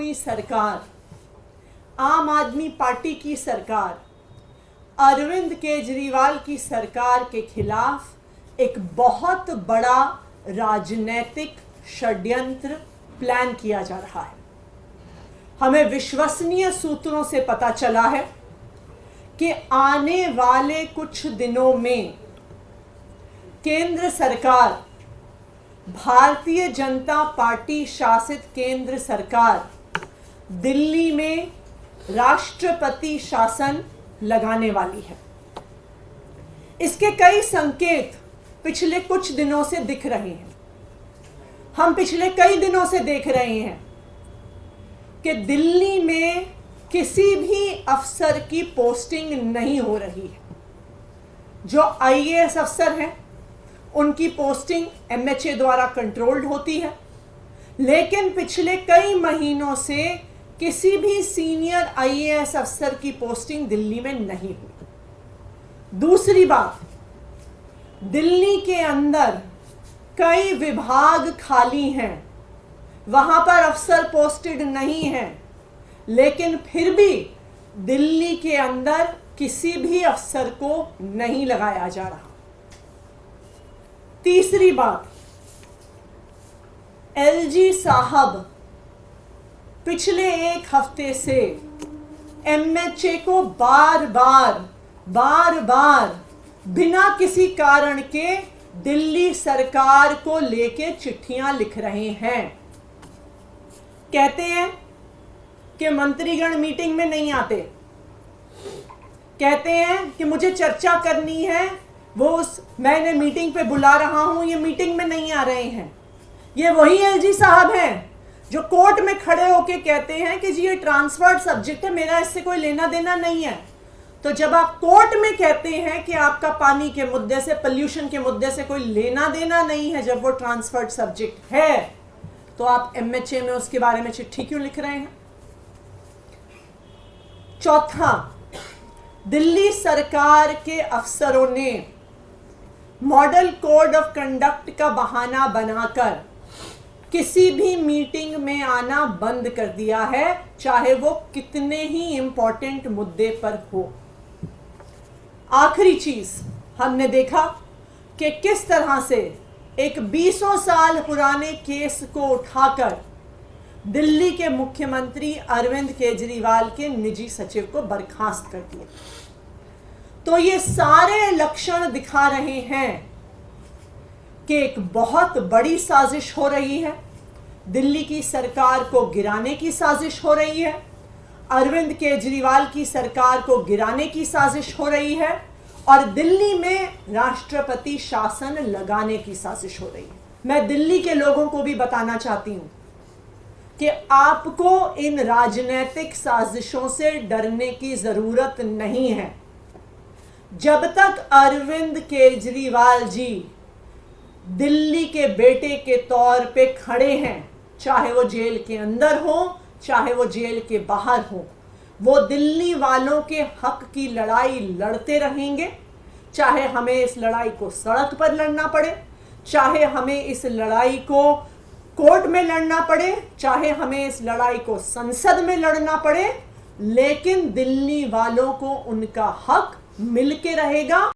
आदमी सरकार, आम आदमी पार्टी की सरकार, अरविंद केजरीवाल की सरकार के खिलाफ एक बहुत बड़ा राजनीतिक षड्यंत्र प्लान किया जा रहा है। हमें विश्वसनीय सूत्रों से पता चला है कि आने वाले कुछ दिनों में केंद्र सरकार, भारतीय जनता पार्टी शासित केंद्र सरकार दिल्ली में राष्ट्रपति शासन लगाने वाली है। इसके कई संकेत पिछले कुछ दिनों से दिख रहे हैं। हम पिछले कई दिनों से देख रहे हैं कि दिल्ली में किसी भी अफसर की पोस्टिंग नहीं हो रही है। जो आईएएस अफसर हैं उनकी पोस्टिंग एमएचए द्वारा कंट्रोल्ड होती है, लेकिन पिछले कई महीनों से किसी भी सीनियर आईएएस अफसर की पोस्टिंग दिल्ली में नहीं हुई। दूसरी बात, दिल्ली के अंदर कई विभाग खाली हैं, वहां पर अफसर पोस्टेड नहीं हैं, लेकिन फिर भी दिल्ली के अंदर किसी भी अफसर को नहीं लगाया जा रहा। तीसरी बात, एलजी साहब पिछले एक हफ्ते से एमएचए को बार बार बिना किसी कारण के दिल्ली सरकार को लेके चिट्ठियां लिख रहे हैं। कहते हैं कि मंत्रीगण मीटिंग में नहीं आते, कहते हैं कि मुझे चर्चा करनी है, मैंने मीटिंग पे बुला रहा हूं, ये मीटिंग में नहीं आ रहे हैं। ये वही एलजी साहब हैं जो कोर्ट में खड़े होके कहते हैं कि जी ये ट्रांसफर्ड सब्जेक्ट है, मेरा इससे कोई लेना देना नहीं है। तो जब आप कोर्ट में कहते हैं कि आपका पानी के मुद्दे से, पोल्यूशन के मुद्दे से कोई लेना देना नहीं है, जब वो ट्रांसफर्ड सब्जेक्ट है, तो आप एमएचए में उसके बारे में चिट्ठी क्यों लिख रहे हैं? चौथा, दिल्ली सरकार के अफसरों ने मॉडल कोड ऑफ कंडक्ट का बहाना बनाकर किसी भी मीटिंग में आना बंद कर दिया है, चाहे वो कितने ही इंपॉर्टेंट मुद्दे पर हो। आखिरी चीज, हमने देखा कि किस तरह से एक 20 साल पुराने केस को उठाकर दिल्ली के मुख्यमंत्री अरविंद केजरीवाल के निजी सचिव को बर्खास्त कर दिया। तो ये सारे लक्षण दिखा रहे हैं कि एक बहुत बड़ी साजिश हो रही है, दिल्ली की सरकार को गिराने की साजिश हो रही है, अरविंद केजरीवाल की सरकार को गिराने की साजिश हो रही है, और दिल्ली में राष्ट्रपति शासन लगाने की साजिश हो रही है। मैं दिल्ली के लोगों को भी बताना चाहती हूं कि आपको इन राजनीतिक साजिशों से डरने की जरूरत नहीं है। जब तक अरविंद केजरीवाल जी दिल्ली के बेटे के तौर पे खड़े हैं, चाहे वो जेल के अंदर हो, चाहे वो जेल के बाहर हो, वो दिल्ली वालों के हक की लड़ाई लड़ते रहेंगे। चाहे हमें इस लड़ाई को सड़क पर लड़ना पड़े, चाहे हमें इस लड़ाई को कोर्ट में लड़ना पड़े, चाहे हमें इस लड़ाई को संसद में लड़ना पड़े, लेकिन दिल्ली वालों को उनका हक मिल के रहेगा।